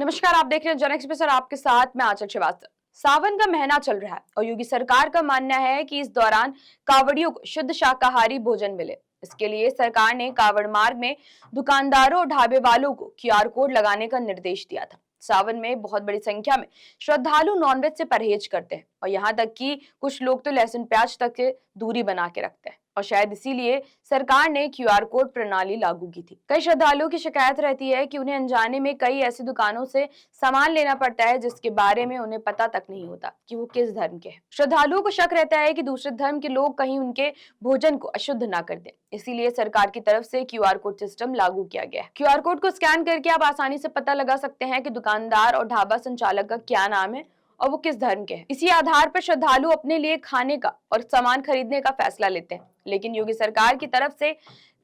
नमस्कार, आप देख रहे हैं जन एक्सप्रेस और आपके साथ मैं आंचल श्रीवास्तव। सावन का महीना चल रहा है और योगी सरकार का मानना है कि इस दौरान कावड़ियों को शुद्ध शाकाहारी भोजन मिले। इसके लिए सरकार ने कावड़ मार्ग में दुकानदारों और ढाबे वालों को क्यूआर कोड लगाने का निर्देश दिया था। सावन में बहुत बड़ी संख्या में श्रद्धालु नॉनवेज से परहेज करते हैं और यहाँ तक कि कुछ लोग तो लहसुन प्याज तक से दूरी बना के रखते हैं और शायद इसीलिए सरकार ने क्यूआर कोड प्रणाली लागू की थी। कई श्रद्धालुओं की शिकायत रहती है कि उन्हें अनजाने में कई ऐसी दुकानों से सामान लेना पड़ता है जिसके बारे में उन्हें पता तक नहीं होता कि वो किस धर्म के हैं। श्रद्धालुओं को शक रहता है कि दूसरे धर्म के लोग कहीं उनके भोजन को अशुद्ध ना कर दें, इसीलिए सरकार की तरफ से क्यूआर कोड सिस्टम लागू किया गया है। क्यूआर कोड को स्कैन करके आप आसानी से पता लगा सकते हैं कि दुकानदार और ढाबा संचालक का क्या नाम है और वो किस धर्म के हैं। इसी आधार पर श्रद्धालु अपने लिए खाने का और सामान खरीदने का फैसला लेते हैं। लेकिन योगी सरकार की तरफ से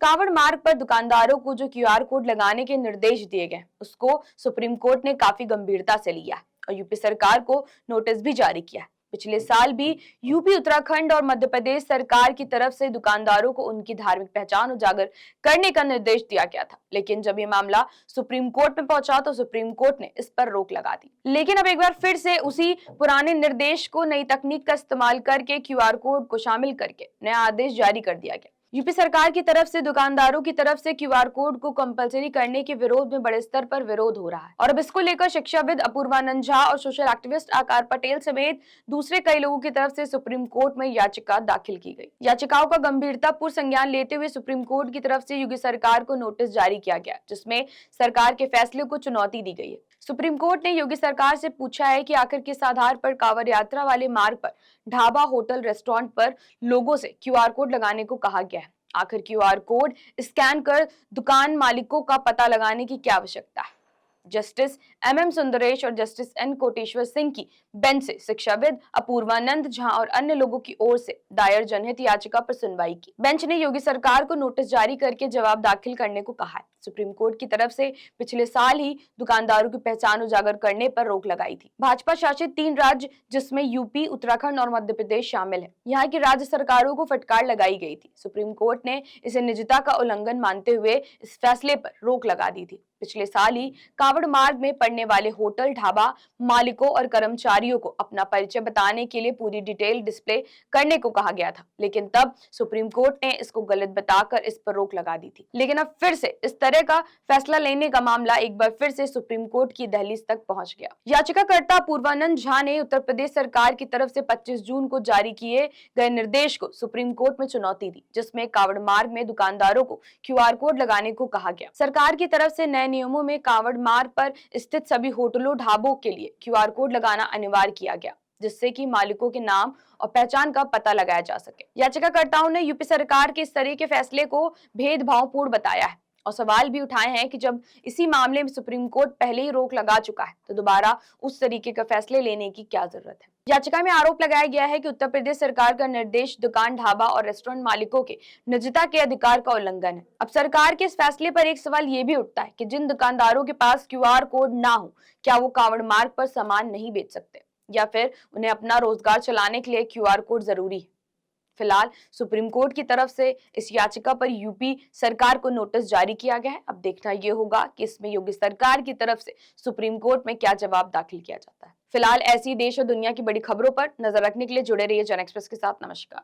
कावड़ मार्ग पर दुकानदारों को जो क्यूआर कोड लगाने के निर्देश दिए गए, उसको सुप्रीम कोर्ट ने काफी गंभीरता से लिया और यूपी सरकार को नोटिस भी जारी किया। पिछले साल भी यूपी, उत्तराखंड और मध्य प्रदेश सरकार की तरफ से दुकानदारों को उनकी धार्मिक पहचान उजागर करने का निर्देश दिया गया था, लेकिन जब ये मामला सुप्रीम कोर्ट में पहुंचा तो सुप्रीम कोर्ट ने इस पर रोक लगा दी। लेकिन अब एक बार फिर से उसी पुराने निर्देश को नई तकनीक का इस्तेमाल करके क्यूआर कोड को शामिल करके नया आदेश जारी कर दिया गया। यूपी सरकार की तरफ से दुकानदारों की तरफ से क्यूआर कोड को कंपलसरी करने के विरोध में बड़े स्तर पर विरोध हो रहा है और अब इसको लेकर शिक्षाविद अपूर्वानंद झा और सोशल एक्टिविस्ट आकार पटेल समेत दूसरे कई लोगों की तरफ से सुप्रीम कोर्ट में याचिका दाखिल की गई। याचिकाओं का गंभीरतापूर्ण संज्ञान लेते हुए सुप्रीम कोर्ट की तरफ से योगी सरकार को नोटिस जारी किया गया, जिसमें सरकार के फैसले को चुनौती दी गई है। सुप्रीम कोर्ट ने योगी सरकार से पूछा है कि आखिर किस आधार पर कांवड़ यात्रा वाले मार्ग पर ढाबा, होटल, रेस्टोरेंट पर लोगों से क्यूआर कोड लगाने को कहा गया है। आखिर क्यूआर कोड स्कैन कर दुकान मालिकों का पता लगाने की क्या आवश्यकता है। जस्टिस एमएम सुंदरेश और जस्टिस एन कोटेश्वर सिंह की बेंच से शिक्षाविद अपूर्वानंद झा और अन्य लोगों की ओर से दायर जनहित याचिका पर सुनवाई की। बेंच ने योगी सरकार को नोटिस जारी करके जवाब दाखिल करने को कहा है। सुप्रीम कोर्ट की तरफ से पिछले साल ही दुकानदारों की पहचान उजागर करने पर रोक लगाई थी। भाजपा शासित 3 राज्य जिसमें यूपी, उत्तराखंड और मध्य प्रदेश शामिल है, यहाँ की राज्य सरकारों को फटकार लगाई गई थी। सुप्रीम कोर्ट ने इसे निजता का उल्लंघन मानते हुए इस फैसले पर रोक लगा दी थी। पिछले साल ही कावड़ मार्ग में पड़ने वाले होटल, ढाबा मालिकों और कर्मचारियों को अपना परिचय बताने के लिए पूरी डिटेल डिस्प्ले करने को कहा गया था, लेकिन तब सुप्रीम कोर्ट ने इसको गलत बताकर इस पर रोक लगा दी थी। लेकिन अब फिर से इस तरह का फैसला लेने का मामला एक बार फिर से सुप्रीम कोर्ट की दहलीज तक पहुंच गया। याचिकाकर्ता पूर्वानंद झा ने उत्तर प्रदेश सरकार की तरफ से 25 जून को जारी किए गए निर्देश को सुप्रीम कोर्ट में चुनौती दी, जिसमें कावड़ मार्ग में दुकानदारों को क्यूआर कोड लगाने को कहा गया। सरकार की तरफ से नए नियमों में कावड़ मार्ग पर स्थित सभी होटलों, ढाबों के लिए क्यूआर कोड लगाना अनिवार्य किया गया, जिससे कि मालिकों के नाम और पहचान का पता लगाया जा सके। याचिकाकर्ताओं ने यूपी सरकार के इस तरह के फैसले को भेदभावपूर्ण बताया है और सवाल भी उठाए हैं कि जब इसी मामले में सुप्रीम कोर्ट पहले ही रोक लगा चुका है तो दोबारा उस तरीके का फैसले लेने की क्या जरूरत है। याचिका में आरोप लगाया गया है कि उत्तर प्रदेश सरकार का निर्देश दुकान, ढाबा और रेस्टोरेंट मालिकों के निजता के अधिकार का उल्लंघन है। अब सरकार के इस फैसले पर एक सवाल ये भी उठता है कि जिन दुकानदारों के पास क्यूआर कोड ना हो, क्या वो कावड़ मार्ग पर सामान नहीं बेच सकते या फिर उन्हें अपना रोजगार चलाने के लिए क्यूआर कोड जरूरी है। फिलहाल सुप्रीम कोर्ट की तरफ से इस याचिका पर यूपी सरकार को नोटिस जारी किया गया है। अब देखना यह होगा कि इसमें योगी सरकार की तरफ से सुप्रीम कोर्ट में क्या जवाब दाखिल किया जाता है। फिलहाल ऐसी देश और दुनिया की बड़ी खबरों पर नजर रखने के लिए जुड़े रहिए जन एक्सप्रेस के साथ। नमस्कार।